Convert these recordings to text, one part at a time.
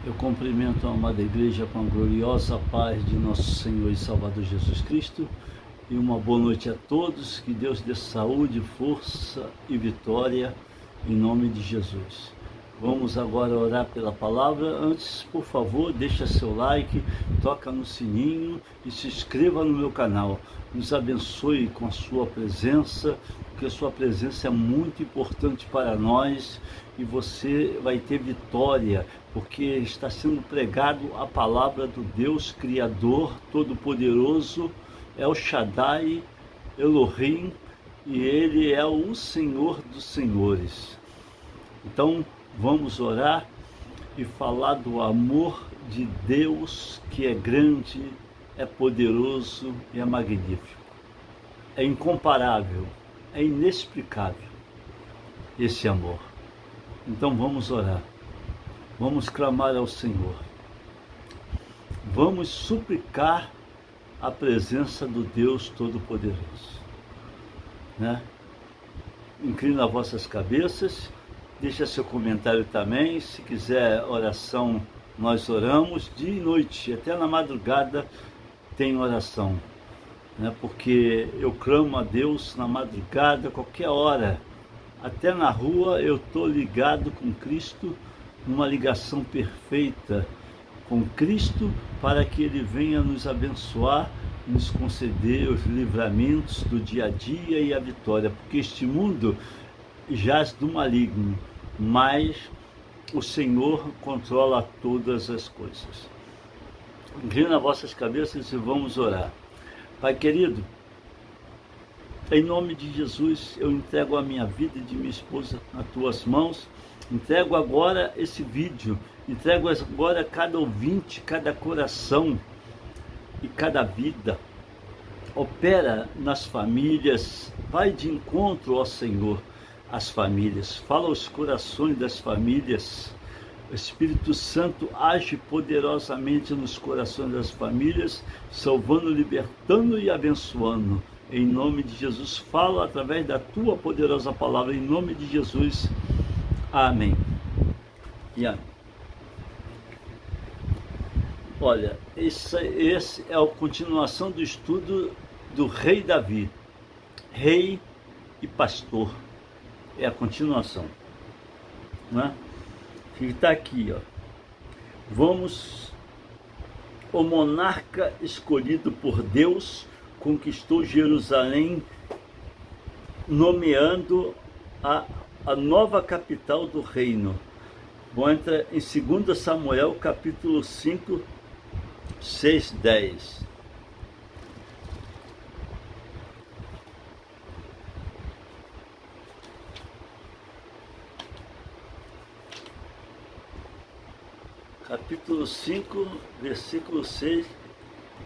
Eu cumprimento a amada igreja com a gloriosa paz de nosso Senhor e Salvador Jesus Cristo. E uma boa noite a todos, que Deus dê saúde, força e vitória em nome de Jesus. Vamos agora orar pela palavra. Antes, por favor, deixa seu like, toca no sininho e se inscreva no meu canal. Nos abençoe com a sua presença, porque a sua presença é muito importante para nós e você vai ter vitória, porque está sendo pregado a palavra do Deus Criador Todo-Poderoso, El Shaddai, Elohim, e Ele é o Senhor dos Senhores. Então, vamos orar e falar do amor de Deus, que é grande, é poderoso e é magnífico. É incomparável, é inexplicável esse amor. Então vamos orar, vamos clamar ao Senhor, vamos suplicar a presença do Deus Todo-Poderoso, né? Inclina vossas cabeças, deixa seu comentário também. Se quiser oração, nós oramos dia e noite, até na madrugada tem oração, né? Porque eu clamo a Deus na madrugada, qualquer hora, até na rua eu estou ligado com Cristo, numa ligação perfeita com Cristo, para que Ele venha nos abençoar, nos conceder os livramentos do dia a dia e a vitória, porque este mundo jaz do maligno, mas o Senhor controla todas as coisas. Inclina vossas cabeças e vamos orar. Pai querido, em nome de Jesus, eu entrego a minha vida e de minha esposa nas tuas mãos. Entrego agora esse vídeo, entrego agora cada ouvinte, cada coração e cada vida. Opera nas famílias, vai de encontro, ó Senhor, às famílias. Fala aos corações das famílias. O Espírito Santo age poderosamente nos corações das famílias, salvando, libertando e abençoando. Em nome de Jesus, fala através da tua poderosa palavra, em nome de Jesus. Amém. E amém. Olha, esse é a continuação do estudo do rei Davi, rei e pastor. É a continuação, né? Que está aqui, ó. O monarca escolhido por Deus conquistou Jerusalém, nomeando a nova capital do reino. Bom, entra em 2 Samuel, capítulo 5, 6, 10. Capítulo 5, versículo 6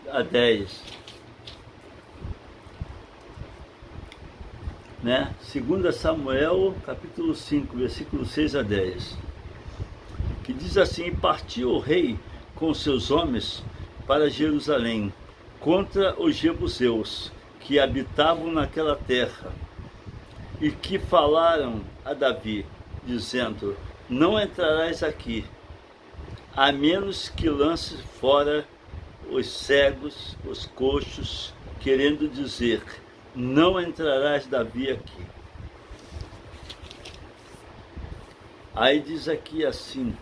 a 10. Né? 2 Samuel, capítulo 5, versículo 6 a 10. Que diz assim: E partiu o rei com seus homens para Jerusalém, contra os jebuseus que habitavam naquela terra, e que falaram a Davi, dizendo: Não entrarás aqui, a menos que lances fora os cegos, os coxos, querendo dizer: Não entrarás, Davi, aqui. Aí diz aqui assim: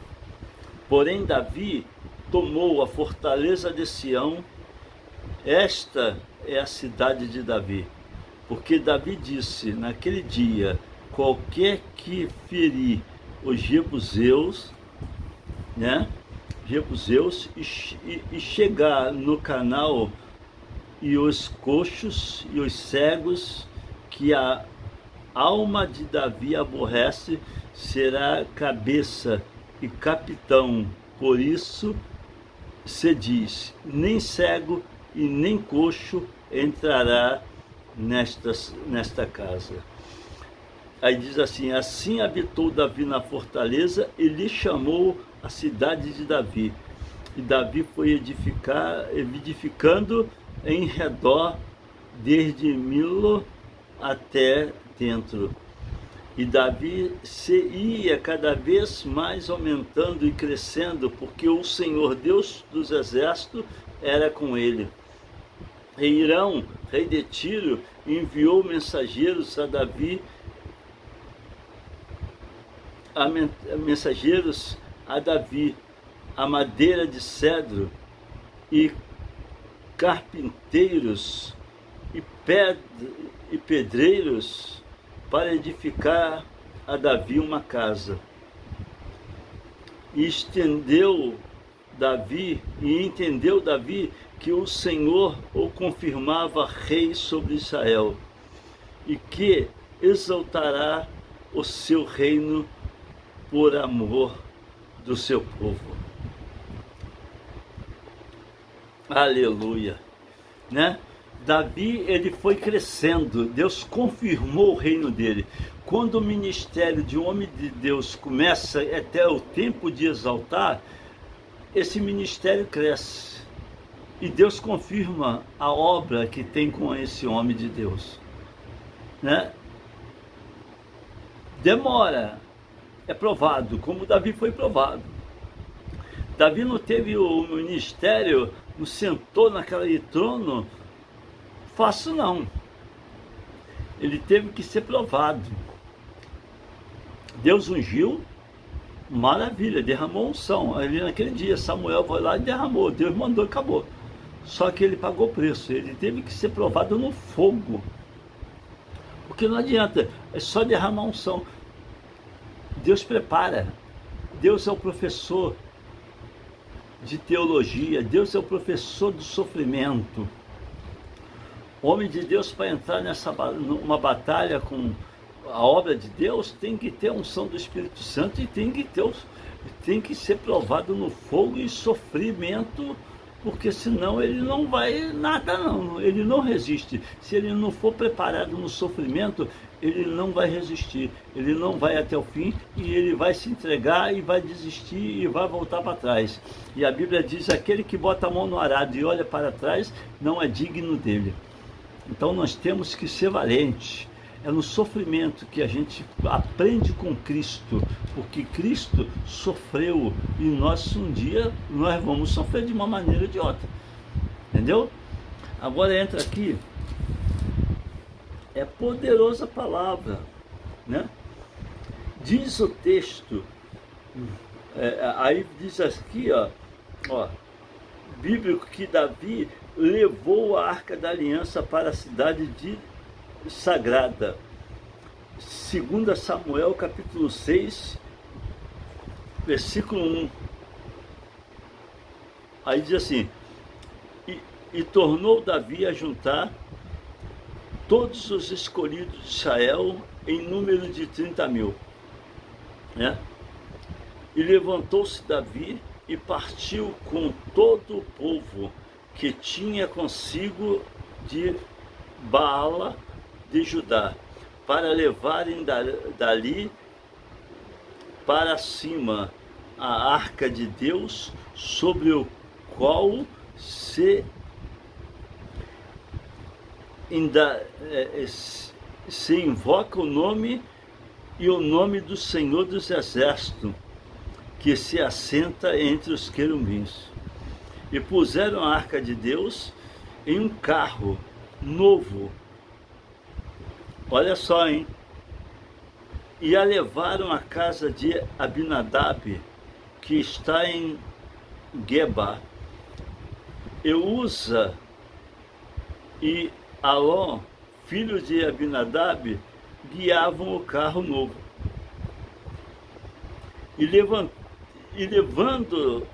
Porém Davi tomou a fortaleza de Sião. Esta é a cidade de Davi, porque Davi disse naquele dia: Qualquer que ferir os jebuseus, né? Jebuseus e chegar no canal, e os coxos e os cegos, que a alma de Davi aborrece, será cabeça e capitão. Por isso se diz: nem cego e nem coxo entrará nesta casa. Aí diz assim: Assim habitou Davi na fortaleza e lhe chamou a cidade de Davi. E Davi foi edificando em redor, desde Milo até dentro. E Davi se ia cada vez mais aumentando e crescendo, porque o Senhor Deus dos exércitos era com ele. E Irão, rei de Tiro, enviou mensageiros a Davi, a madeira de cedro e carpinteiros e pedreiros para edificar a Davi uma casa. E entendeu Davi que o Senhor o confirmava rei sobre Israel e que exaltará o seu reino por amor do seu povo. Aleluia, né? Davi, ele foi crescendo, Deus confirmou o reino dele. Quando o ministério de um homem de Deus começa até o tempo de exaltar, esse ministério cresce. E Deus confirma a obra que tem com esse homem de Deus, né? Demora, é provado, como Davi foi provado. Davi não teve o ministério, não sentou naquele trono fácil não. Ele teve que ser provado. Deus ungiu, maravilha, derramou unção. Ali naquele dia, Samuel foi lá e derramou. Deus mandou e acabou. Só que ele pagou preço. Ele teve que ser provado no fogo. Porque não adianta, é só derramar unção. Deus prepara. Deus é o professor de teologia. Deus é o professor do sofrimento. O homem de Deus, para entrar numa batalha com a obra de Deus, tem que ter a unção do Espírito Santo e tem que ser provado no fogo e sofrimento, porque senão ele não vai nada não, ele não resiste. Se ele não for preparado no sofrimento, ele não vai resistir, ele não vai até o fim e ele vai se entregar e vai desistir e vai voltar para trás. E a Bíblia diz: aquele que bota a mão no arado e olha para trás não é digno dele. Então nós temos que ser valentes. É no sofrimento que a gente aprende com Cristo, porque Cristo sofreu e nós um dia nós vamos sofrer de uma maneira ou de outra, entendeu? Agora entra aqui, é poderosa a palavra, né? Diz o texto, aí diz aqui, ó, bíblico, que Davi levou a Arca da Aliança para a cidade sagrada. 2 Samuel capítulo 6, versículo 1. Aí diz assim: e tornou Davi a juntar todos os escolhidos de Israel em número de 30.000, né? E levantou-se Davi e partiu com todo o povo que tinha consigo de Baala de Judá, para levarem dali para cima a arca de Deus, sobre o qual se invoca o nome e o nome do Senhor dos Exércitos, que se assenta entre os querubins. E puseram a arca de Deus em um carro novo. Olha só, hein? E a levaram à casa de Abinadab, que está em Geba. Eusa e Alon, filho de Abinadab, guiavam o carro novo. E levando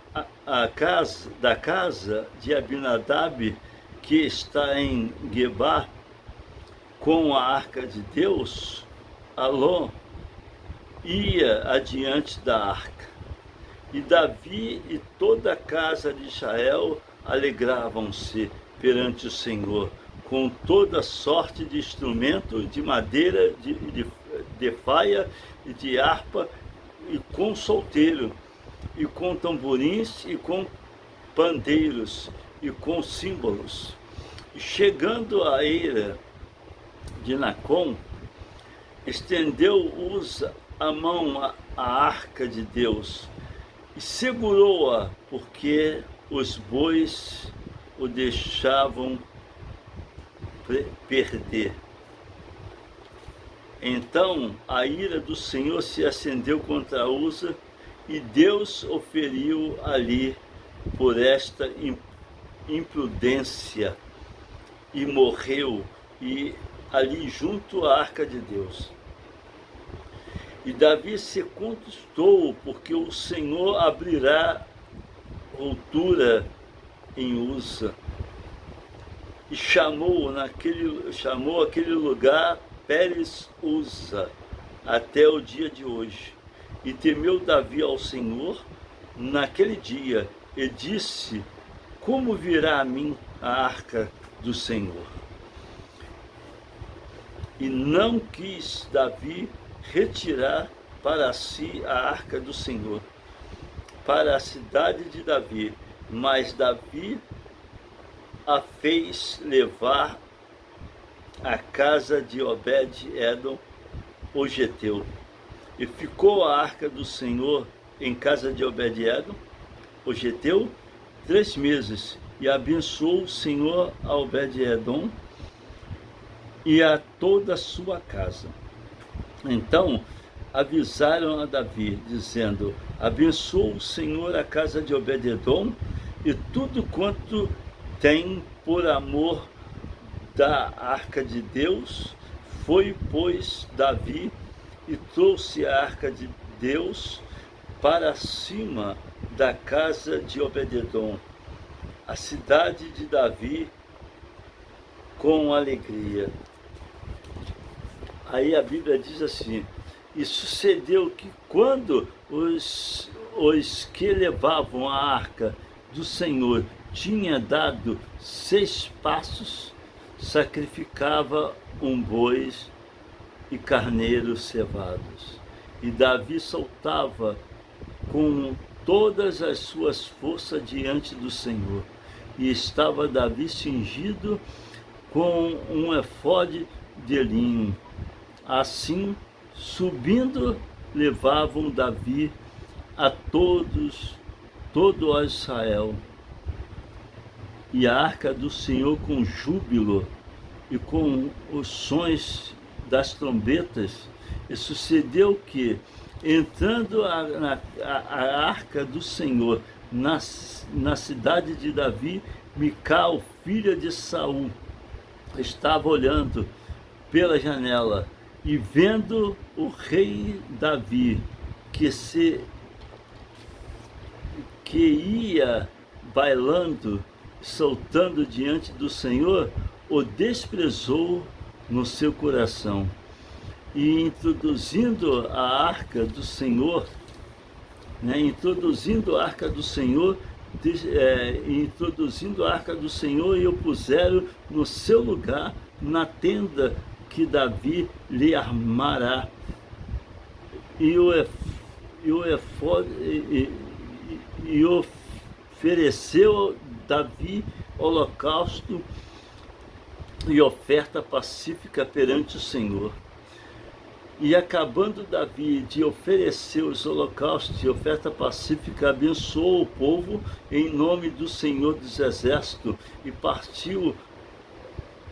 a casa de Abinadab, que está em Geba, com a arca de Deus, Alon ia adiante da arca. E Davi e toda a casa de Israel alegravam-se perante o Senhor, com toda sorte de instrumento de madeira, de faia e de harpa, e com solteiro, e com tamborins, e com pandeiros, e com símbolos. E chegando à eira de Nacon, estendeu Uza a mão à arca de Deus e segurou-a, porque os bois o deixavam perder. Então a ira do Senhor se acendeu contra Uza, e Deus o feriu ali por esta imprudência, e morreu e ali junto à arca de Deus. E Davi se conquistou, porque o Senhor abrirá altura em Uza, e chamou aquele lugar Pérez Uza até o dia de hoje. E temeu Davi ao Senhor naquele dia, e disse: como virá a mim a arca do Senhor? E não quis Davi retirar para si a arca do Senhor, para a cidade de Davi, mas Davi a fez levar à casa de Obed-Edom, o geteu. E ficou a arca do Senhor em casa de Obed-Edom, o geteu, 3 meses, e abençoou o Senhor a Obed-Edom e a toda a sua casa. Então avisaram a Davi, dizendo: abençoou o Senhor a casa de Obed-Edom e tudo quanto tem, por amor da arca de Deus. Foi, pois, Davi e trouxe a arca de Deus para cima da casa de Obed-Edom, a cidade de Davi, com alegria. Aí a Bíblia diz assim: e sucedeu que quando os que levavam a arca do Senhor tinha dado 6 passos, sacrificava um boi e carneiros cevados. E Davi saltava com todas as suas forças diante do Senhor. E estava Davi cingido com um efode de linho. Assim, subindo, levavam Davi a todo Israel. E a arca do Senhor com júbilo e com os sons das trombetas. E sucedeu que, entrando a arca do Senhor na cidade de Davi, Mical, filha de Saul, estava olhando pela janela, e vendo o rei Davi que ia bailando, saltando diante do Senhor, o desprezou no seu coração. E introduzindo a arca do Senhor, introduzindo a arca do Senhor, e o puseram no seu lugar, na tenda que Davi lhe armará. E ofereceu Davi holocausto e oferta pacífica perante o Senhor. E acabando Davi de oferecer os holocaustos e oferta pacífica, abençoou o povo em nome do Senhor dos Exércitos, e partiu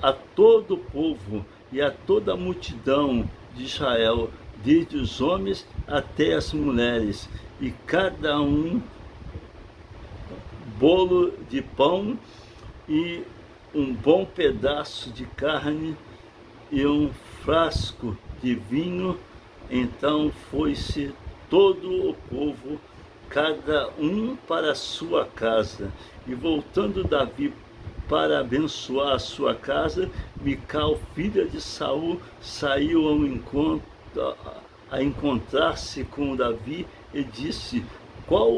a todo o povo e a toda a multidão de Israel, desde os homens até as mulheres, e cada um bolo de pão e um bom pedaço de carne e um frasco de vinho. Então foi-se todo o povo, cada um para a sua casa. E voltando Davi para abençoar a sua casa, Mical, filha de Saul, saiu a encontrar-se com Davi e disse: qual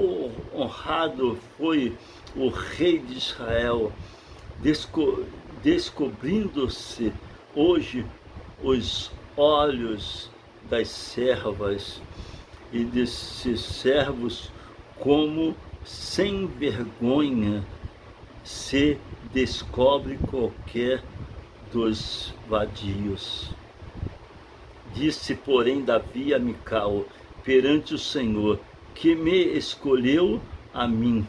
honrado foi o rei de Israel, descobrindo-se hoje os olhos das servas e desses servos, como sem vergonha se descobre qualquer dos vadios. Disse, porém, Davi a Mical perante o Senhor, que me escolheu a mim,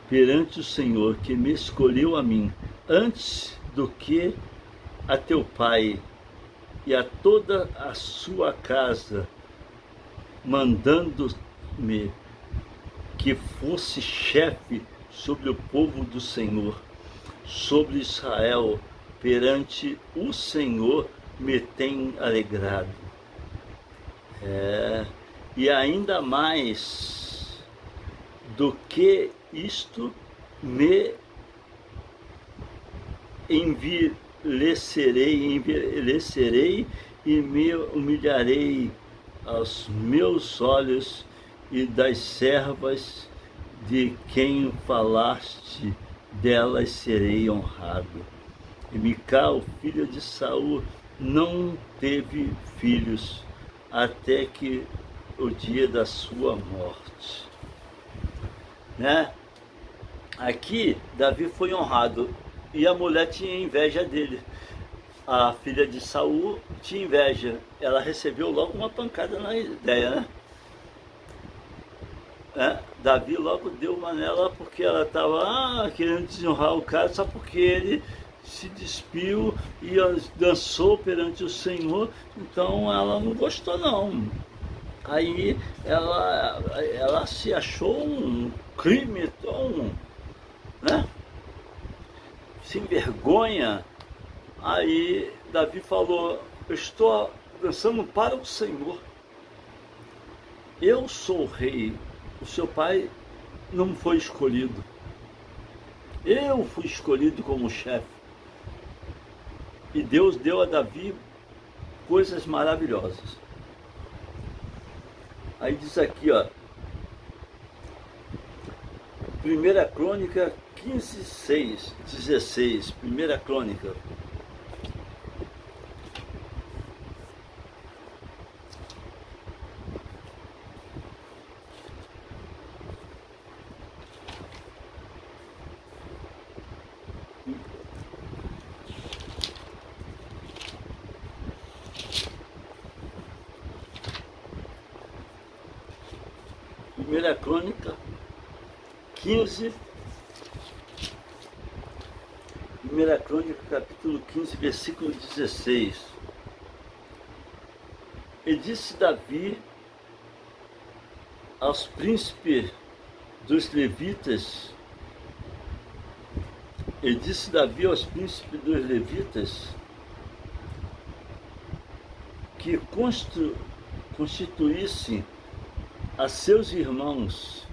perante o Senhor, que me escolheu a mim, antes do que a teu pai e a toda a sua casa, mandando-me que fosse chefe sobre o povo do Senhor, sobre Israel, perante o Senhor me tem alegrado. E ainda mais do que isto, me envelhecerei e me humilharei aos meus olhos, e das servas de quem falaste, delas serei honrado. E Mical, filha de Saul, não teve filhos até que o dia da sua morte. Né? Aqui Davi foi honrado e a mulher tinha inveja dele. A filha de Saul tinha inveja. Ela recebeu logo uma pancada na ideia, né? Davi logo deu uma nela porque ela estava querendo desonrar o cara só porque ele se despiu e dançou perante o Senhor. Então ela não gostou não. Aí ela se achou um crime tão, né? Sem vergonha. Aí Davi falou, eu estou dançando para o Senhor. Eu sou o rei. O seu pai não foi escolhido. Eu fui escolhido como chefe. E Deus deu a Davi coisas maravilhosas. Aí diz aqui, ó, 1 Crônica 15:16. 1 Crônica. Primeira Crônica 15, Primeira Crônica capítulo 15, versículo 16. E disse Davi aos príncipes dos levitas, que constituíssem a seus irmãos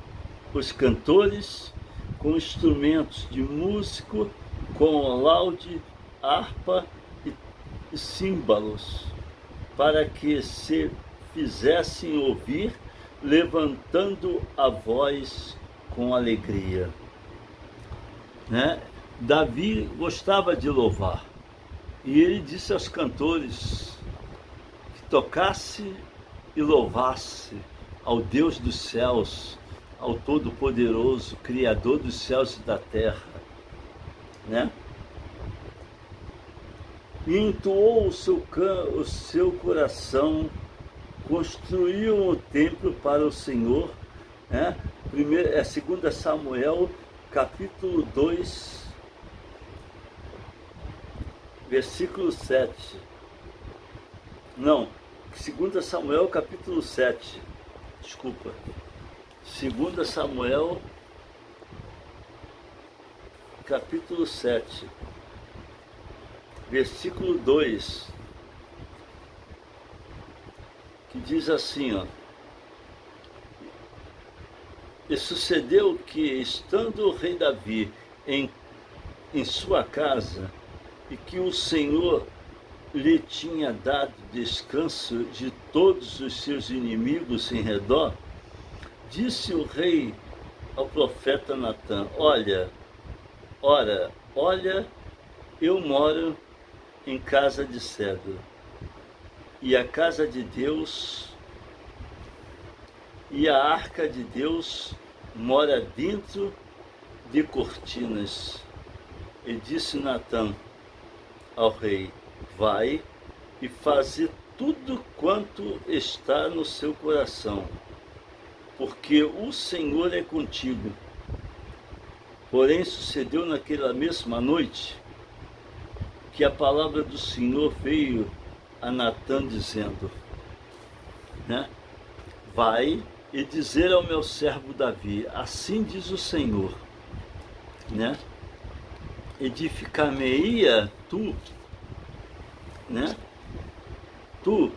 os cantores com instrumentos de músico, com laude, harpa e címbalos, para que se fizessem ouvir, levantando a voz com alegria. Né? Davi gostava de louvar, e ele disse aos cantores que tocasse e louvasse ao Deus dos céus, ao Todo-Poderoso, Criador dos céus e da terra, né? E entoou o seu coração, construiu o templo para o Senhor, né? 2 Samuel, capítulo 2, versículo 7. Não, 2 Samuel, capítulo 7. Desculpa. 2 Samuel, capítulo 7, versículo 2, que diz assim, ó: E sucedeu que, estando o rei Davi em sua casa, e que o Senhor lhe tinha dado descanso de todos os seus inimigos em redor, disse o rei ao profeta Natã: olha, eu moro em casa de cedro, e a casa de Deus e a arca de Deus mora dentro de cortinas. E disse Natã ao rei: vai e faze tudo quanto está no seu coração, porque o Senhor é contigo. Porém, sucedeu naquela mesma noite que a palavra do Senhor veio a Natã dizendo, né? Vai e dizer ao meu servo Davi, assim diz o Senhor, né? Edificar-me-ia tu, né? Tu,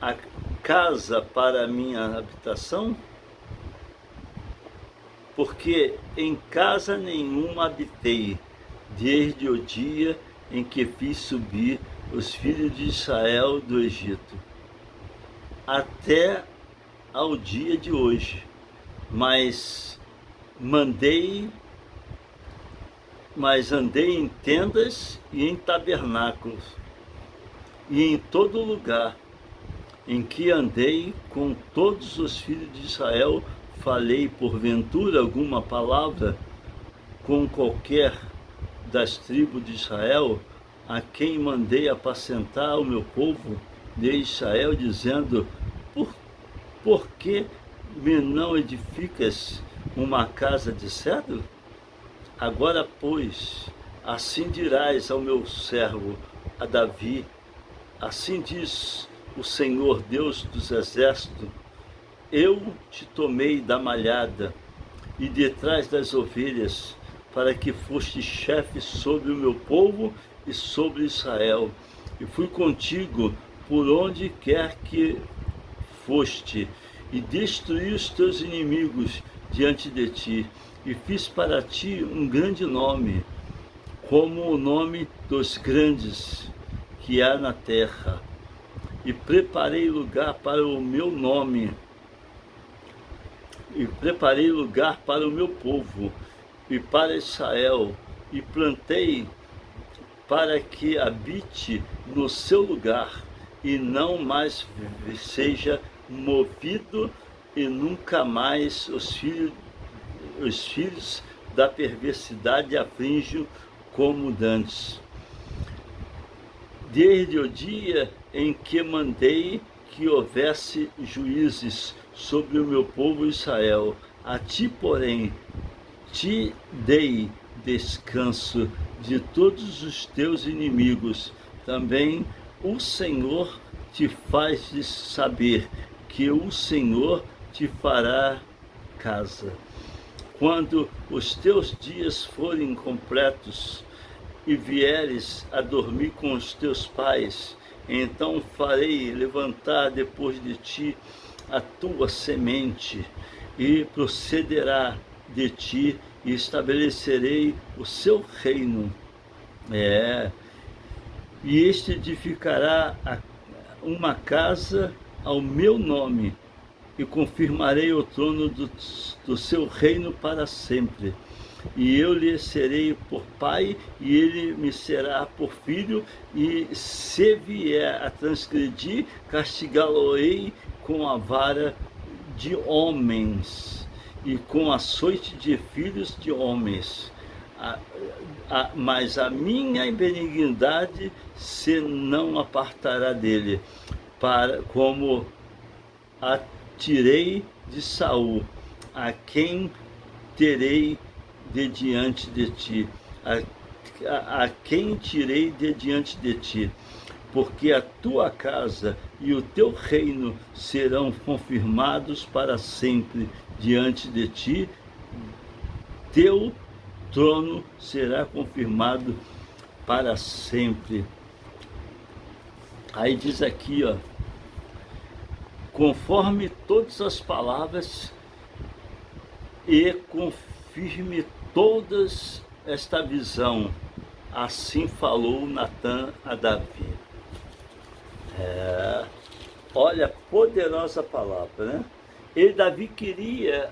a casa para a minha habitação? Porque em casa nenhuma habitei, desde o dia em que fiz subir os filhos de Israel do Egito, até ao dia de hoje, mas andei em tendas e em tabernáculos, e em todo lugar em que andei com todos os filhos de Israel, falei porventura alguma palavra com qualquer das tribos de Israel, a quem mandei apacentar o meu povo de Israel, dizendo, por que me não edificas uma casa de cedro? Agora, pois, assim dirás ao meu servo, a Davi, assim diz o Senhor Deus dos exércitos, eu te tomei da malhada e detrás das ovelhas, para que foste chefe sobre o meu povo e sobre Israel. E fui contigo por onde quer que foste, e destruí os teus inimigos diante de ti, e fiz para ti um grande nome, como o nome dos grandes que há na terra. E preparei lugar para o meu nome, e preparei lugar para o meu povo, e para Israel, e plantei para que habite no seu lugar, e não mais seja movido, e nunca mais os filhos da perversidade afligem como dantes. Desde o dia em que mandei que houvesse juízes sobre o meu povo Israel, a ti, porém, te dei descanso de todos os teus inimigos. Também o Senhor te faz saber que o Senhor te fará casa. Quando os teus dias forem completos e vieres a dormir com os teus pais, então farei levantar depois de ti a tua semente, e procederá de ti, e estabelecerei o seu reino. E este edificará uma casa ao meu nome, e confirmarei o trono do seu reino para sempre. E eu lhe serei por pai, e ele me será por filho, e se vier a transgredir, castigá-lo-ei com a vara de homens, e com açoite de filhos de homens. Mas a minha benignidade se não apartará dele, como a tirei de Saul, a quem terei de diante de ti, a quem tirei de diante de ti, porque a tua casa e o teu reino serão confirmados para sempre diante de ti, teu trono será confirmado para sempre. Aí diz aqui, ó, conforme todas as palavras, e confirme todas esta visão, assim falou Natã a Davi. Olha, poderosa palavra, né? Davi queria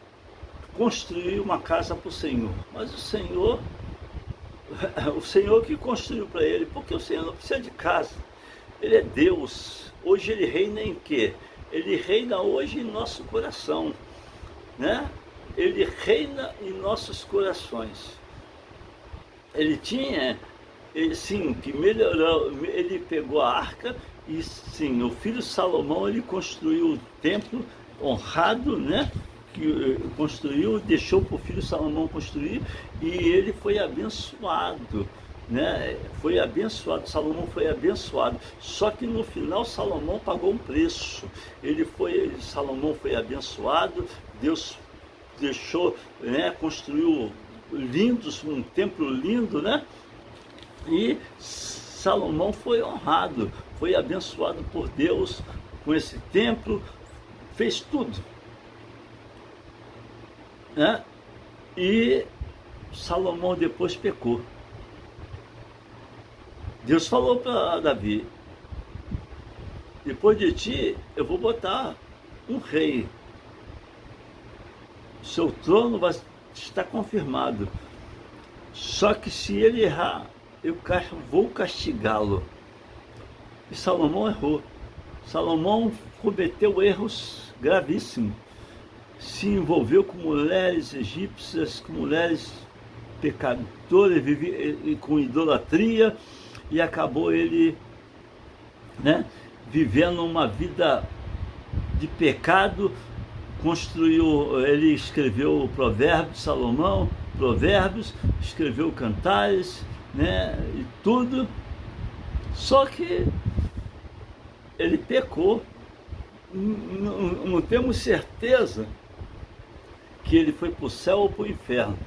construir uma casa para o Senhor, mas o Senhor que construiu para ele, porque o Senhor não precisa de casa, ele é Deus. Hoje ele reina em quê? Ele reina hoje em nosso coração, né? Ele reina em nossos corações. Ele tinha, sim, que melhorou, ele pegou a arca E sim, o filho Salomão, ele construiu o templo honrado, né? Que construiu, deixou para o filho Salomão construir, e ele foi abençoado, né? Foi abençoado, Salomão foi abençoado. Só que no final Salomão pagou um preço. Salomão foi abençoado, Deus deixou, né? Construiu um templo lindo, né? E Salomão foi honrado, foi abençoado por Deus com esse templo, fez tudo, né? E Salomão depois pecou. Deus falou para Davi: depois de ti eu vou botar um rei, seu trono vai estar confirmado, só que se ele errar, eu vou castigá-lo. E Salomão errou. Salomão cometeu erros gravíssimos. Se envolveu com mulheres egípcias, com mulheres pecadoras, com idolatria, e acabou ele, né, vivendo uma vida de pecado. Ele escreveu o Provérbios, Salomão, Provérbios, escreveu Cantares, né, e tudo. Só que ele pecou. Não temos certeza que ele foi para o céu ou para o inferno,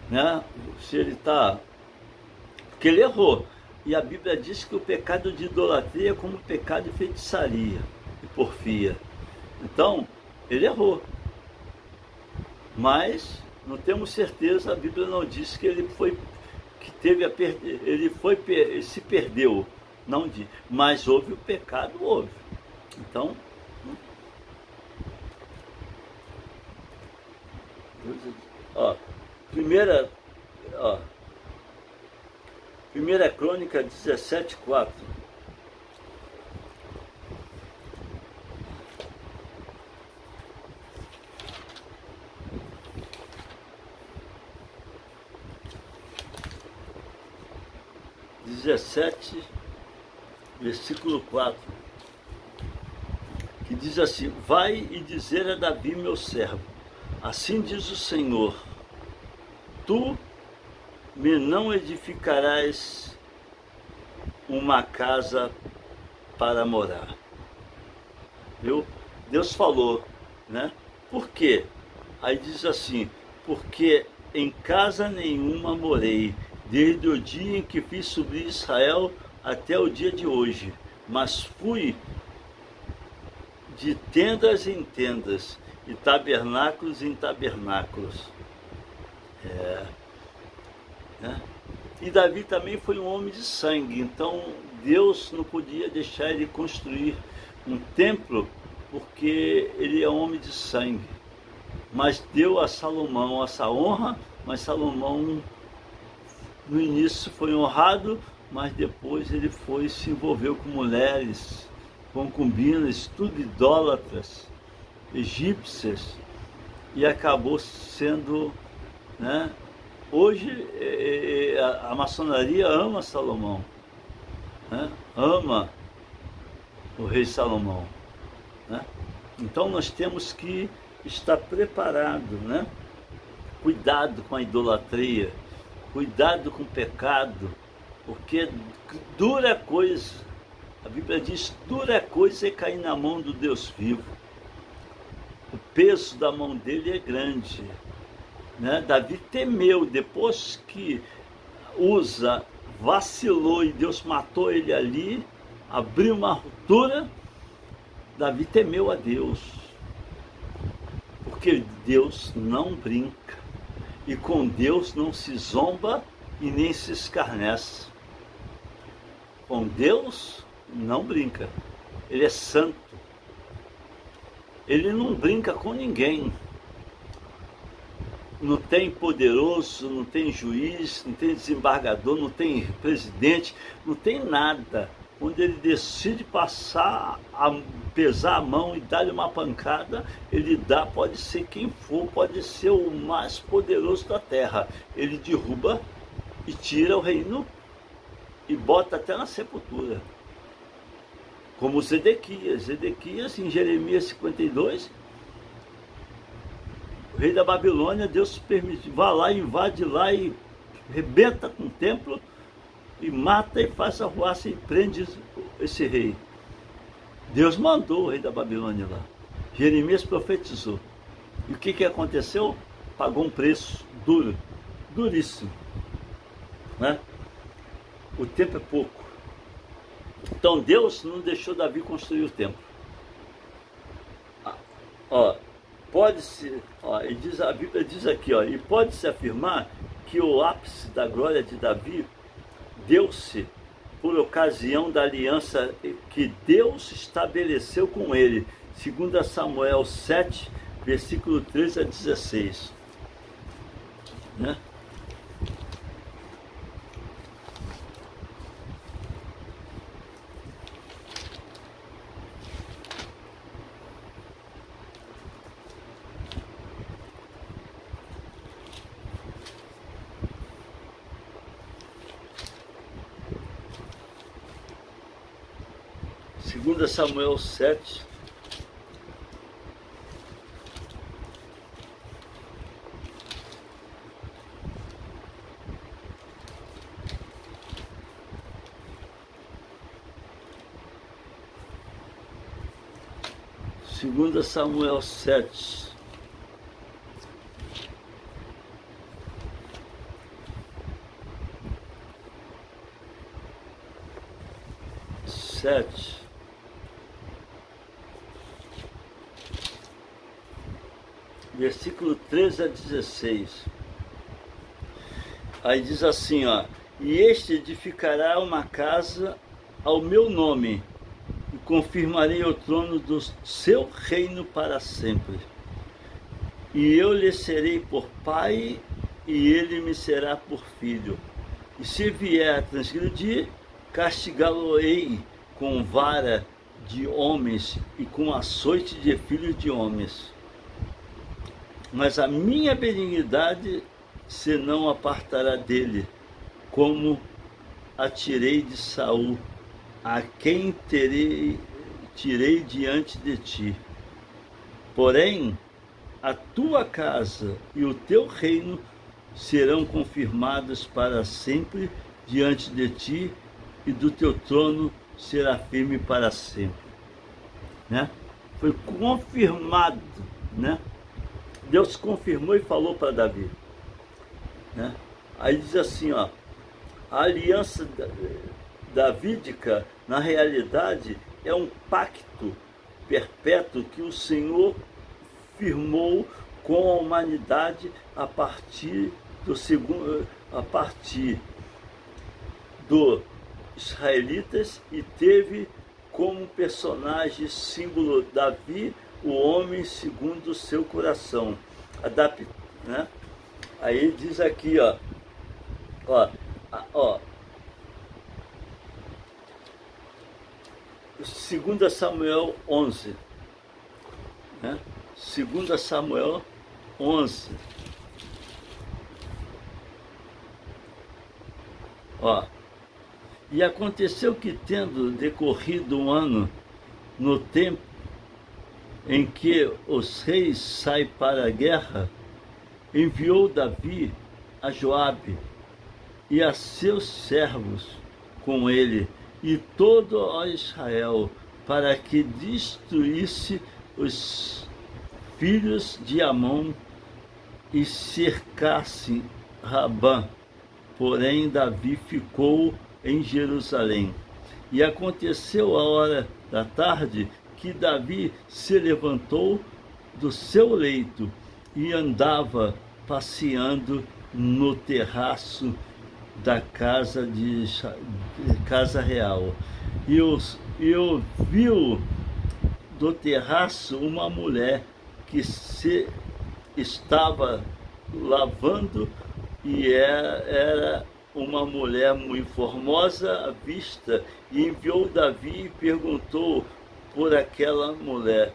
né? Se ele está... Porque ele errou. E a Bíblia diz que o pecado de idolatria é como o pecado de feitiçaria e porfia. Então, ele errou. Mas não temos certeza, a Bíblia não diz que ele se perdeu. Não diz. Mas houve o pecado, houve. Então, primeira Crônica 17:4. Versículo 4, que diz assim: vai e dizer a Davi meu servo, assim diz o Senhor, tu me não edificarás uma casa para morar. Viu? Deus falou, né? Por quê? Aí diz assim: porque em casa nenhuma morei, desde o dia em que fiz subir Israel até o dia de hoje, mas fui de tendas em tendas, e tabernáculos em tabernáculos. Né? E Davi também foi um homem de sangue, então Deus não podia deixar ele construir um templo, porque ele é um homem de sangue. Mas deu a Salomão essa honra, mas Salomão no início foi honrado, mas depois ele se envolveu com mulheres, concubinas, tudo idólatras, egípcias, e acabou sendo, né? Hoje a maçonaria ama Salomão, né? Ama o rei Salomão, né? Então nós temos que estar preparado, né? Cuidado com a idolatria, cuidado com o pecado, porque dura coisa, a Bíblia diz, dura coisa é cair na mão do Deus vivo. O peso da mão dele é grande, né? Davi temeu, depois que Uza vacilou e Deus matou ele ali, abriu uma ruptura, Davi temeu a Deus, porque Deus não brinca, e com Deus não se zomba e nem se escarnece. Com Deus não brinca, ele é santo, ele não brinca com ninguém. Não tem poderoso, não tem juiz, não tem desembargador, não tem presidente, não tem nada. Quando ele decide pesar a mão e dar-lhe uma pancada, ele dá, pode ser quem for, pode ser o mais poderoso da terra. Ele derruba e tira o reino e bota até na sepultura. como Zedequias. Zedequias, em Jeremias 52, o rei da Babilônia, Deus permite, vá lá, invade lá e rebenta com o templo e mata e faz arruaça e prende esse rei. Deus mandou o rei da Babilônia lá. Jeremias profetizou. E o que aconteceu? Pagou um preço duro, duríssimo, né? O tempo é pouco. Então Deus não deixou Davi construir o templo. Ó, pode-se, ó, a Bíblia diz aqui, ó, e pode-se afirmar que o ápice da glória de Davi deu-se por ocasião da aliança que Deus estabeleceu com ele. 2 Samuel 7, versículo 13 a 16. Né? Segunda Samuel 7, Segunda Samuel 7, versículo 13 a 16. Aí diz assim, ó: e este edificará uma casa ao meu nome, e confirmarei o trono do seu reino para sempre. E eu lhe serei por pai, e ele me será por filho. E se vier a transgredir, castigá-lo-ei com vara de homens e com açoite de filhos de homens. Mas a minha benignidade se não apartará dele, como a tirei de Saul, a quem tirei diante de ti. Porém, a tua casa e o teu reino serão confirmados para sempre diante de ti, e do teu trono será firme para sempre. Né? Foi confirmado, né? Deus confirmou e falou para Davi, né? Aí diz assim, ó: a aliança davídica, na realidade, é um pacto perpétuo que o Senhor firmou com a humanidade a partir dos israelitas, e teve como personagem símbolo Davi, o homem segundo o seu coração. Né? Aí diz aqui, ó, 2 Samuel 11, né? 2 Samuel 11, ó: e aconteceu que, tendo decorrido um ano, no tempo em que os reis saem para a guerra, enviou Davi a Joabe e a seus servos com ele e todo o Israel, para que destruísse os filhos de Amon e cercasse Rabá. Porém Davi ficou em Jerusalém. E aconteceu a hora da tarde que Davi se levantou do seu leito e andava passeando no terraço da casa real. E eu viu do terraço uma mulher que se estava lavando, e era uma mulher muito formosa à vista, e enviou Davi e perguntou por aquela mulher.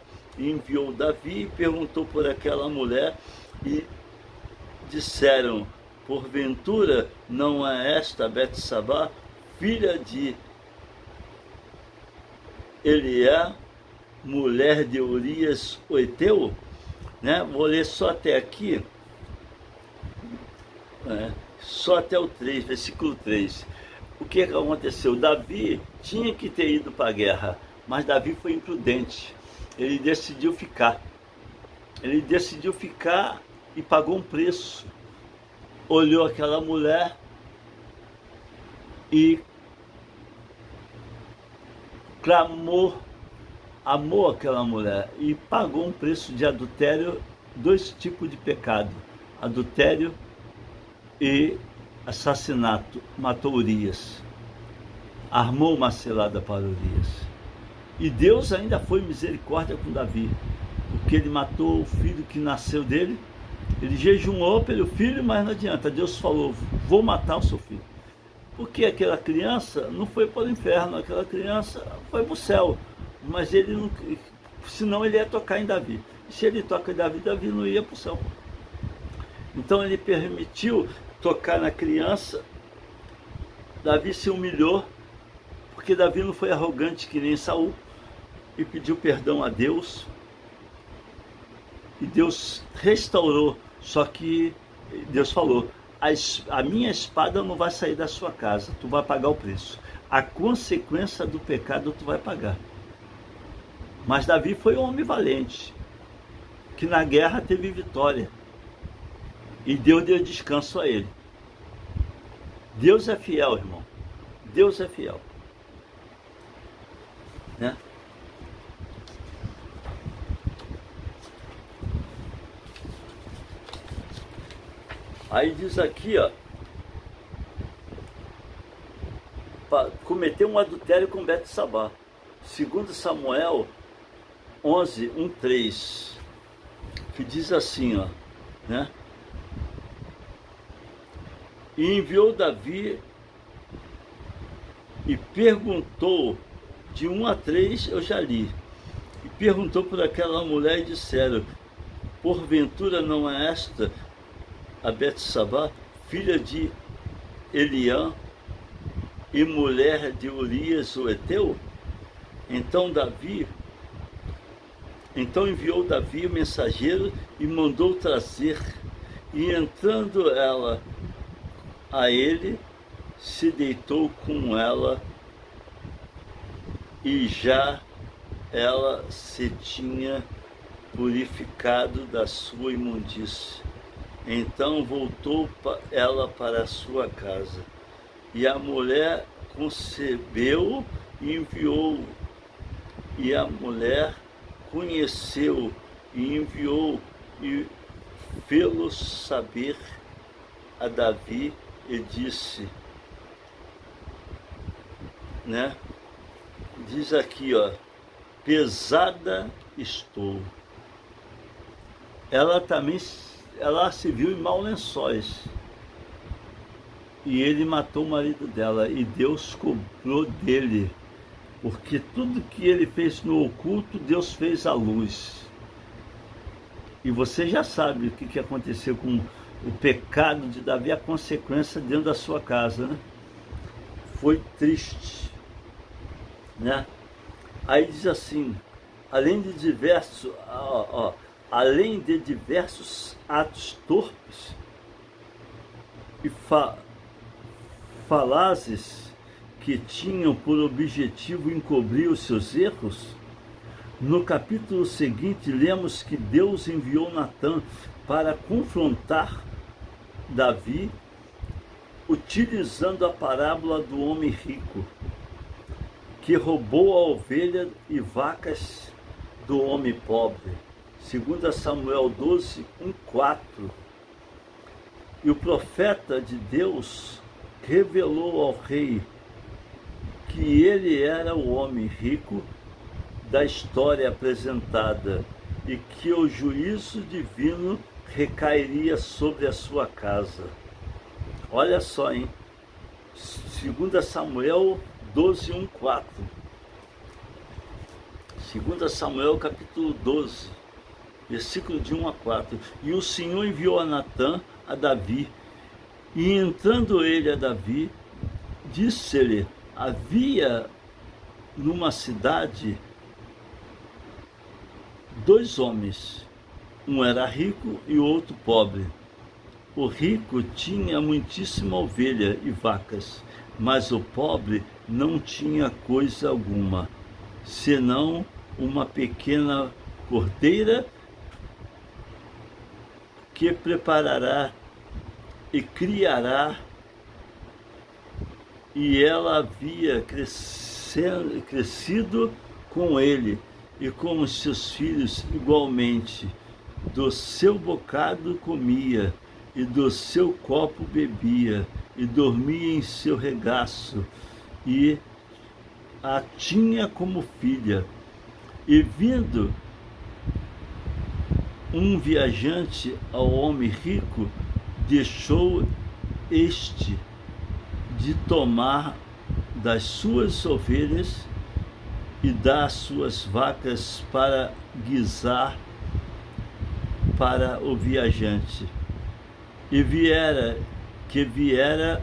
E disseram: porventura não é esta Betsabá, filha de Eliã, mulher de Urias o Eteu, né? Vou ler só até aqui, só até o 3, versículo 3. O que aconteceu? Davi tinha que ter ido para a guerra, mas Davi foi imprudente. Ele decidiu ficar. Ele decidiu ficar e pagou um preço. Olhou aquela mulher e clamou, amou aquela mulher e pagou um preço de adultério, 2 tipos de pecado: adultério e assassinato. Matou Urias, armou uma cilada para Urias. E Deus ainda foi misericórdia com Davi, porque ele matou o filho que nasceu dele. Ele jejuou pelo filho, mas não adianta. Deus falou: vou matar o seu filho. Porque aquela criança não foi para o inferno, aquela criança foi para o céu. Mas ele não, senão ele ia tocar em Davi. E se ele toca em Davi, Davi não ia para o céu. Então ele permitiu tocar na criança. Davi se humilhou, porque Davi não foi arrogante que nem Saul, e pediu perdão a Deus. E Deus restaurou. Só que Deus falou: a minha espada não vai sair da sua casa, tu vai pagar o preço. A consequência do pecado tu vai pagar. Mas Davi foi um homem valente, que na guerra teve vitória. E Deus deu descanso a ele. Deus é fiel, irmão. Deus é fiel. Né? Aí diz aqui, ó, cometeu um adultério com Betsabá. 2 Samuel 11, 1, 3, que diz assim, ó, né? E enviou Davi e perguntou, de 1 a 3 eu já li, e perguntou por aquela mulher e disseram: porventura não é esta a Betsabá, filha de Eliã e mulher de Urias o Eteu? Então enviou Davi o mensageiro e mandou trazer, e entrando ela a ele, se deitou com ela, e já ela se tinha purificado da sua imundície. Então voltou ela para a sua casa, e a mulher concebeu e enviou, e a mulher conheceu e enviou e fê-lo saber a Davi e disse, né? Diz aqui, ó, pesada estou. Ela se viu em maus lençóis, e ele matou o marido dela, e Deus cobrou dele, porque tudo que ele fez no oculto, Deus fez à luz. E você já sabe o que aconteceu com o pecado de Davi, a consequência dentro da sua casa, né? Foi triste, né? Aí diz assim, além de diversos atos torpes e falazes que tinham por objetivo encobrir os seus erros, no capítulo seguinte lemos que Deus enviou Natã para confrontar Davi, utilizando a parábola do homem rico, que roubou a ovelha e vacas do homem pobre. 2 Samuel 12, 1, 4. E o profeta de Deus revelou ao rei que ele era o homem rico da história apresentada e que o juízo divino recairia sobre a sua casa. Olha só, hein? 2 Samuel 12, 1, 4. 2 Samuel capítulo 12, versículo de 1 a 4. E o Senhor enviou a Natã a Davi, e entrando ele a Davi, disse-lhe: havia numa cidade 2 homens, um era rico e o outro pobre. O rico tinha muitíssima ovelha e vacas, mas o pobre não tinha coisa alguma, senão uma pequena cordeira que preparará e criará, e ela havia crescido com ele e com os seus filhos igualmente. Do seu bocado comia, e do seu copo bebia, e dormia em seu regaço, e a tinha como filha. E vindo um viajante ao homem rico, deixou este de tomar das suas ovelhas e das suas vacas para guisar para o viajante. E viera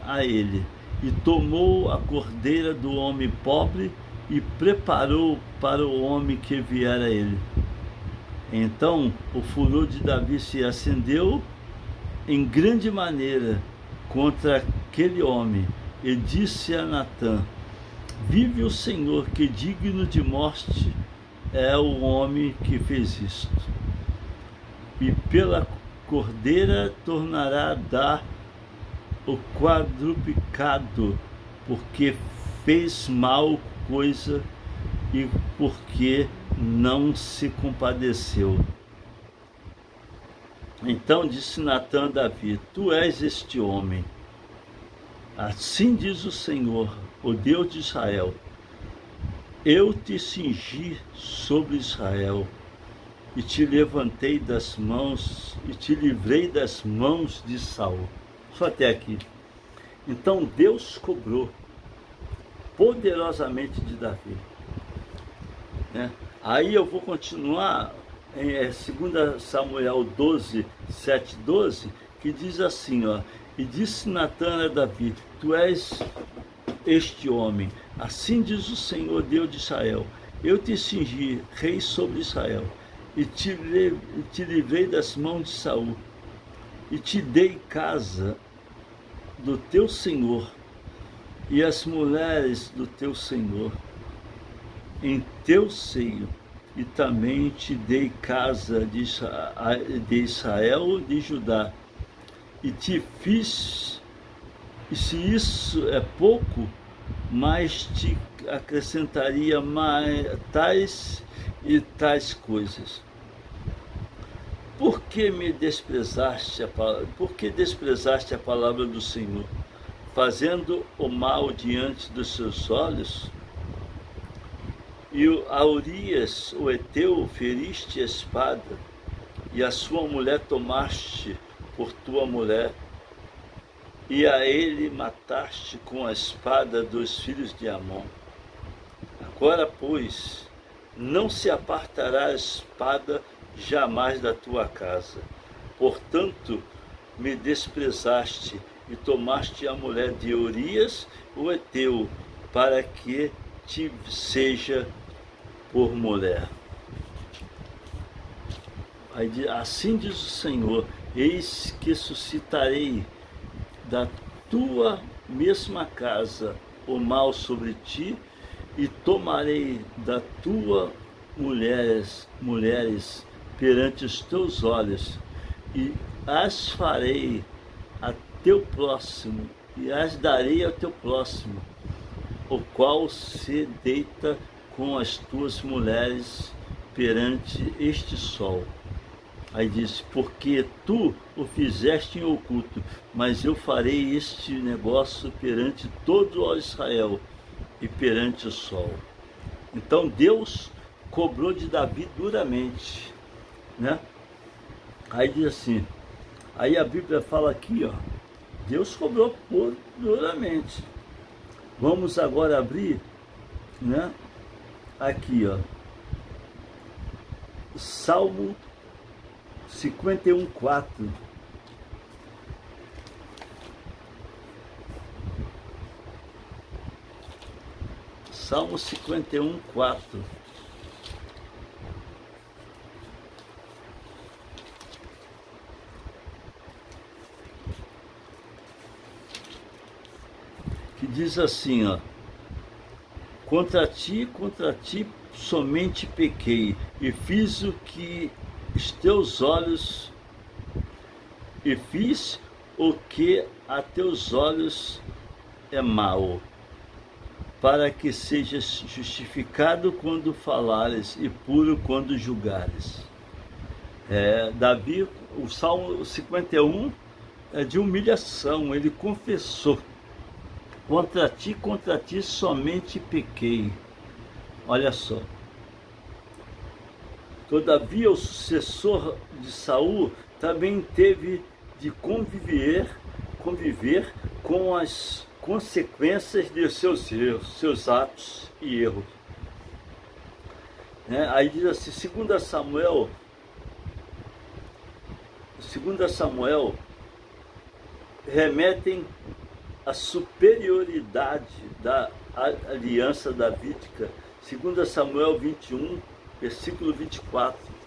a ele, e tomou a cordeira do homem pobre e preparou para o homem que viera a ele. Então o furor de Davi se acendeu em grande maneira contra aquele homem, e disse a Natã: vive o Senhor, que digno de morte é o homem que fez isto. E pela cordeira tornará a dar o quadruplicado, porque fez mal coisa e porque não se compadeceu. Então disse Natã a Davi: tu és este homem. Assim diz o Senhor, o Deus de Israel: eu te cingi sobre Israel, e te levantei das mãos, e te livrei das mãos de Saul. Só até aqui. Então Deus cobrou poderosamente de Davi, né? Aí eu vou continuar em 2 Samuel 12, 7, 12, que diz assim, ó: e disse Natã a Davi: tu és este homem. Assim diz o Senhor, Deus de Israel: eu te cingi rei sobre Israel, e te livrei das mãos de Saul, e te dei casa do teu senhor, e as mulheres do teu senhor em teu seio, e também te dei casa de Israel, de Judá, e te fiz, e se isso é pouco, mas te acrescentaria mais tais e tais coisas. Por que desprezaste a palavra do Senhor, fazendo o mal diante dos seus olhos? E a Urias, o Eteu, feriste a espada, e a sua mulher tomaste por tua mulher, e a ele mataste com a espada dos filhos de Amon. Agora, pois, não se apartará a espada jamais da tua casa. Portanto, me desprezaste e tomaste a mulher de Urias, o Eteu, para que te seja por mulher. Assim diz o Senhor: eis que suscitarei da tua mesma casa o mal sobre ti, e tomarei da tua mulheres perante os teus olhos, e as farei a teu próximo, e as darei ao teu próximo, o qual se deita com as tuas mulheres perante este sol. Aí diz: porque tu o fizeste em oculto, mas eu farei este negócio perante todo o Israel e perante o sol. Então Deus cobrou de Davi duramente, né? Aí diz assim, aí a Bíblia fala aqui, ó, Deus cobrou duramente. Vamos agora abrir, né? Aqui, ó, Salmo 51:4. Salmo 51, 4. Que diz assim, ó: contra ti somente pequei, e fiz o que os teus olhos, e fiz o que a teus olhos é mau, para que sejas justificado quando falares e puro quando julgares. Davi, o Salmo 51 é de humilhação. Ele confessou: contra ti somente pequei. Olha só. Todavia o sucessor de Saul também teve de conviver com as consequências de seus erros, seus atos e erros. Aí diz assim, 2 Samuel remetem a superioridade da aliança davídica. 2 Samuel 21, versículo 24.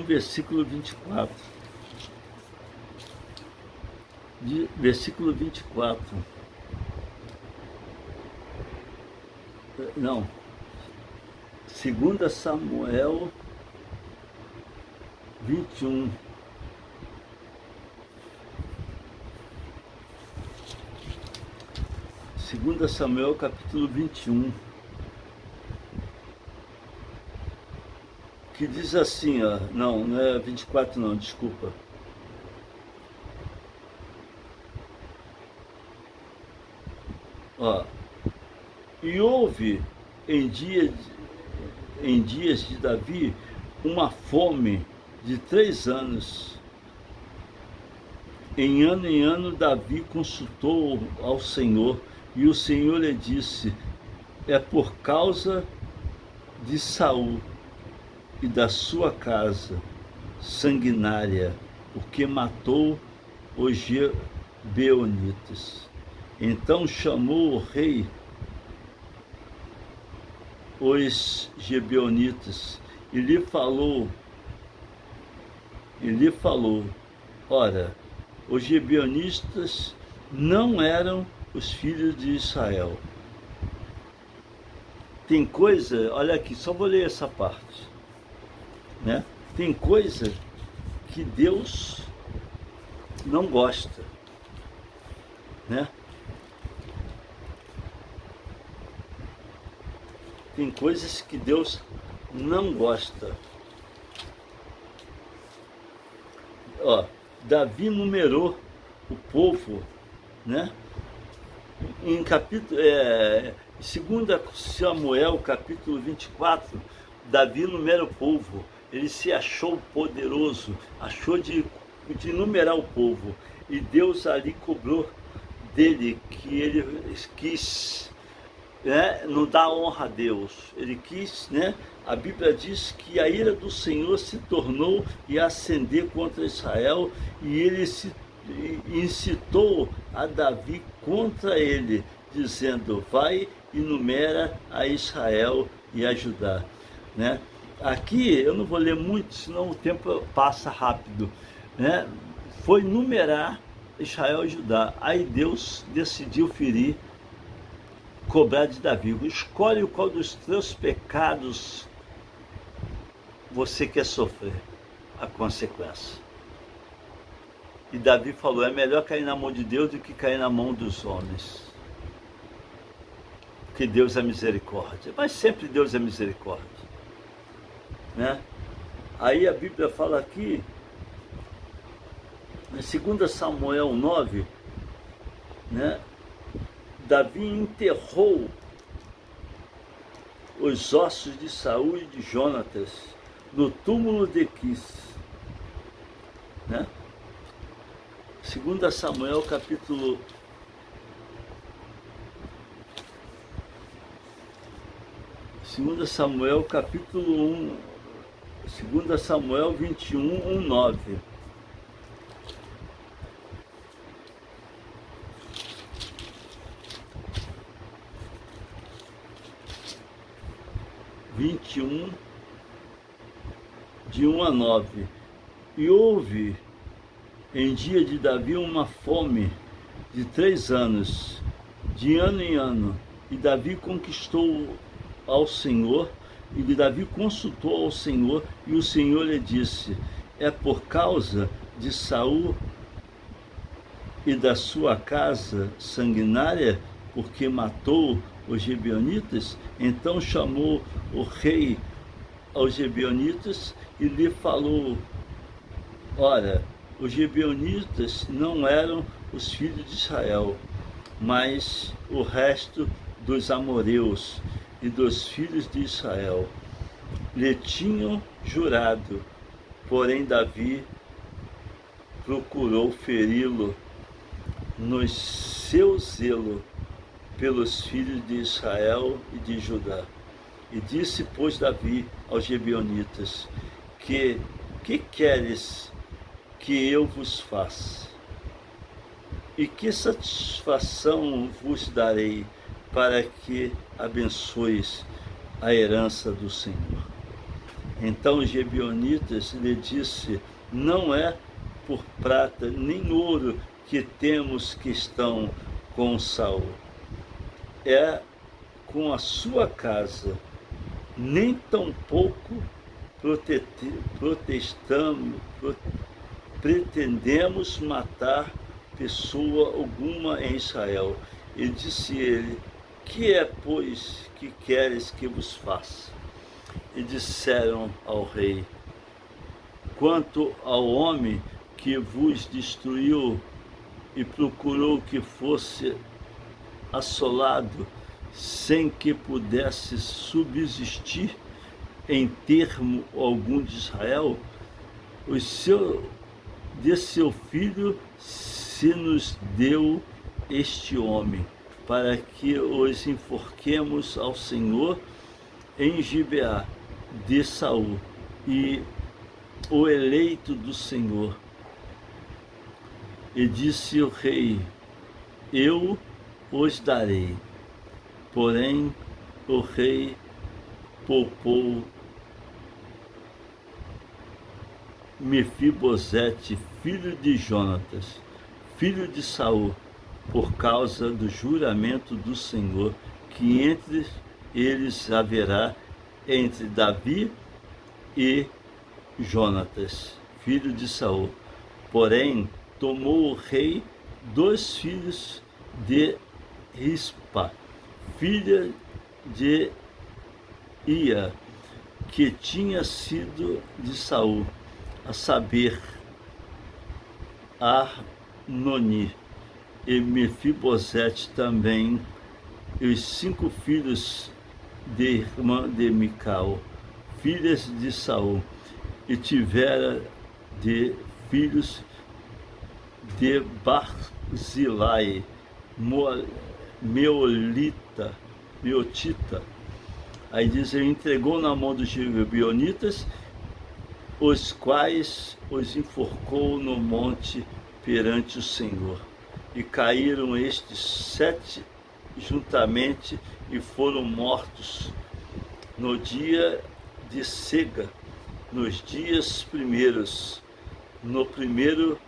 Versículo 24. Versículo 24. Não. 2 Samuel 21. Segunda Samuel capítulo 21. Que diz assim, ó, não é 24 não, desculpa. Ó, e houve em dias de Davi uma fome de 3 anos. Em ano Davi consultou ao Senhor, e o Senhor lhe disse: é por causa de Saul e da sua casa sanguinária, porque matou os Gibeonitas. Então chamou o rei os Gibeonitas e lhe falou, ora, os Gibeonitas não eram os filhos de Israel. Tem coisa, olha aqui, só vou ler essa parte, né? Tem coisa que Deus não gosta, né? Tem coisas que Deus não gosta. Ó, Davi numerou o povo, né? Em capítulo 2 Samuel, capítulo 24, Davi numera o povo. Ele se achou poderoso, achou de numerar o povo. E Deus ali cobrou dele que ele quis, né, não dar honra a Deus. Ele quis, né? A Bíblia diz que a ira do Senhor se tornou e acender contra Israel, e ele se incitou a Davi contra ele, dizendo: vai e numera a Israel e a Judá, né? Aqui eu não vou ler muito, senão o tempo passa rápido, né? Foi numerar Israel e Judá. Aí Deus decidiu cobrar de Davi: escolhe qual dos teus pecados você quer sofrer a consequência. E Davi falou: é melhor cair na mão de Deus do que cair na mão dos homens, porque Deus é misericórdia. Mas sempre Deus é misericórdia, né? Aí a Bíblia fala aqui, em 2 Samuel 9, né? Davi enterrou os ossos de Saul e de Jonatas no túmulo de Quis, né? 2 Samuel capítulo 2 Samuel capítulo 1, 2 Samuel 21, 9. De 1 a 9. E houve em dia de Davi uma fome de 3 anos, de ano em ano, e Davi conquistou ao Senhor, e Davi consultou ao Senhor, e o Senhor lhe disse: é por causa de Saul e da sua casa sanguinária, porque matou os gibeonitas? Então chamou o rei aos gibeonitas e lhe falou: ora, os gibeonitas não eram os filhos de Israel, mas o resto dos amoreus e dos filhos de Israel. Lhe tinham jurado, porém Davi procurou feri-lo no seu zelo pelos filhos de Israel e de Judá. E disse, pois, Davi aos gibeonitas: que queres que eu vos faça? E que satisfação vos darei para que abençoeis a herança do Senhor? Então os gibeonitas lhe disse: não é por prata nem ouro que temos que estão com Saul, é com a sua casa, nem tampouco pretendemos matar pessoa alguma em Israel. E disse ele: que é, pois, que queres que vos faça? E disseram ao rei: quanto ao homem que vos destruiu e procurou que fosse assolado, sem que pudesse subsistir em termo algum de Israel, de seu filho se nos deu este homem, para que os enforquemos ao Senhor em Gibeá de Saul, e o eleito do Senhor. E disse o rei: eu os darei. Porém o rei poupou Mefibosete, filho de Jonatas, filho de Saul, por causa do juramento do Senhor, que entre eles haverá entre Davi e Jonatas, filho de Saul. Porém tomou o rei 2 filhos de Rispa, filha de Ia, que tinha sido de Saul, a saber, Arnoni, e Mefibosete também, e os 5 filhos de irmã de Mical, filhas de Saul, e tivera de filhos de Barzilai, Meotita. Aí diz: ele entregou na mão dos gibeonitas, os quais os enforcou no monte perante o Senhor. E caíram estes 7 juntamente e foram mortos no dia de cega, nos dias primeiros, no primeiro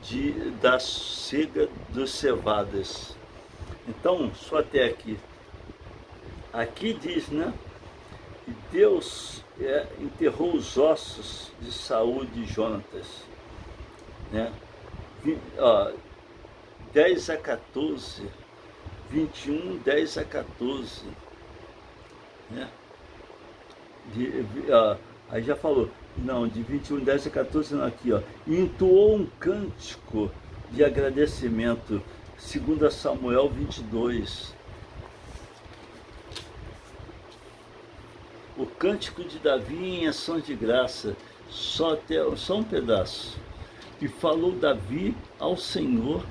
dia da cega dos cevadas. Então, só até aqui. Aqui diz, né? Que Deus enterrou os ossos de Saul e de Jonatas, né? 10 a 14, 21, 10 a 14, né? Aí já falou, não, de 21, 10 a 14, não, aqui, ó. E entoou um cântico de agradecimento, 2 Samuel 22. O cântico de Davi em ações de graça, só um pedaço. E falou Davi ao Senhor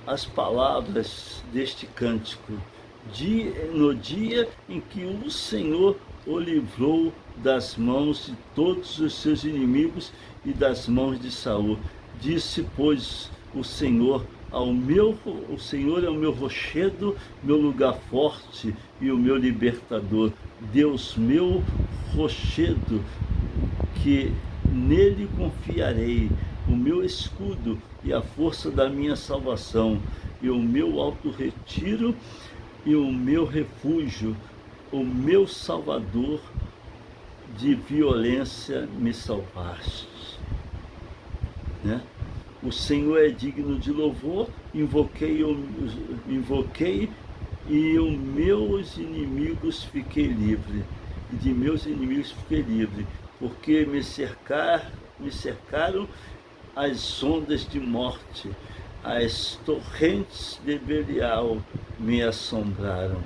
as palavras deste cântico, no dia em que o Senhor o livrou das mãos de todos os seus inimigos e das mãos de Saul. Disse, pois, o Senhor é o meu rochedo, meu lugar forte e o meu libertador. Deus meu rochedo, que nele confiarei, o meu escudo e a força da minha salvação, e o meu alto retiro e o meu refúgio, o meu Salvador, de violência me salvaste. Né? O Senhor é digno de louvor, invoquei e os meus inimigos fiquei livre. E de meus inimigos fiquei livre, porque me cercaram as ondas de morte, as torrentes de Belial me assombraram.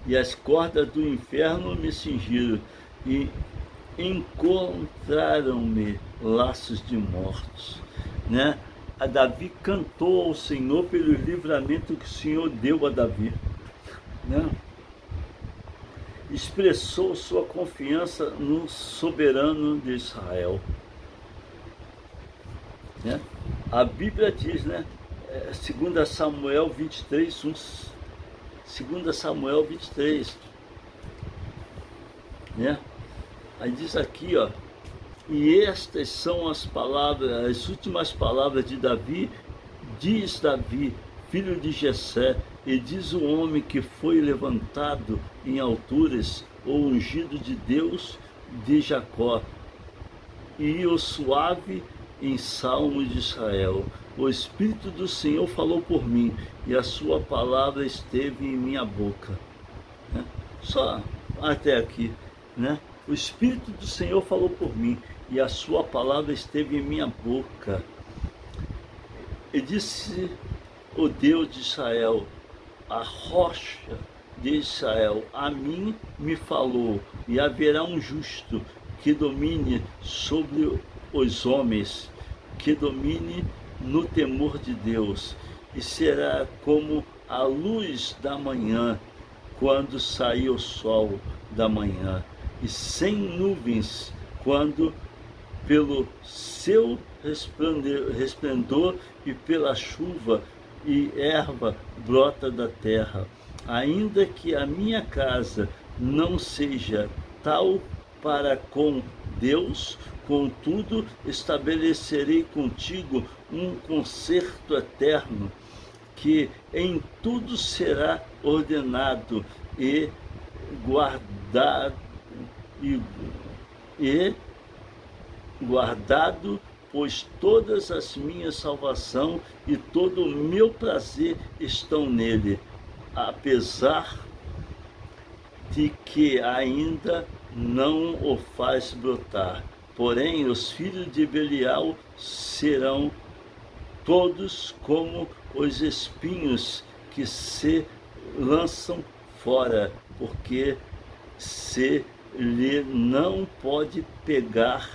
E as cordas do inferno me cingiram, e encontraram-me laços de morte. Né? A Davi cantou ao Senhor pelo livramento que o Senhor deu a Davi. Né? Expressou sua confiança no soberano de Israel. Né? A Bíblia diz, né? 2 Samuel 23, 2 Samuel 23, né? Aí diz aqui, ó, e estas são as palavras, as últimas palavras de Davi, diz Davi, filho de Jessé, e diz o homem que foi levantado em alturas, o ungido de Deus de Jacó, e o suave em salmos de Israel. O Espírito do Senhor falou por mim, e a sua palavra esteve em minha boca. Né? Só até aqui, né? O Espírito do Senhor falou por mim, e a sua palavra esteve em minha boca. E disse o Deus de Israel, a rocha de Israel, a mim me falou, e haverá um justo que domine sobre os homens, que domine no temor de Deus, e será como a luz da manhã, quando sair o sol da manhã, e sem nuvens, quando pelo seu resplendor e pela chuva e erva brota da terra. Ainda que a minha casa não seja tal para com Deus, contudo estabelecerei contigo um concerto eterno, que em tudo será ordenado e guardado, pois todas as minhas salvação e todo o meu prazer estão nele, apesar de que ainda não o faz brotar. Porém, os filhos de Belial serão todos como os espinhos que se lançam fora, porque se lhe não pode pegar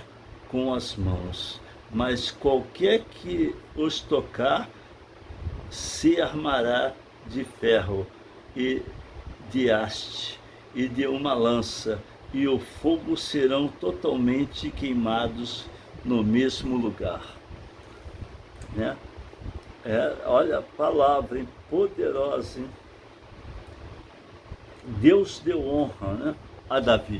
com as mãos. Mas qualquer que os tocar se armará de ferro e de haste e de uma lança, e o fogo serão totalmente queimados no mesmo lugar. Né? Olha a palavra, hein? Poderosa, hein? Deus deu honra, né, a Davi.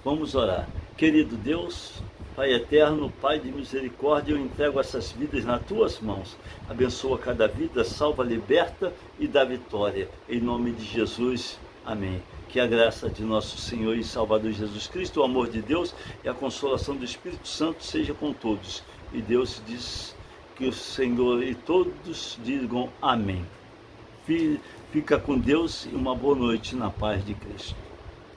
Vamos orar. Querido Deus, Pai eterno, Pai de misericórdia, eu entrego essas vidas nas tuas mãos. Abençoa cada vida, salva, liberta e dá vitória. Em nome de Jesus, amém. Que a graça de nosso Senhor e Salvador Jesus Cristo, o amor de Deus e a consolação do Espírito Santo seja com todos. E Deus diz que o Senhor e todos digam amém. Fica com Deus e uma boa noite na paz de Cristo.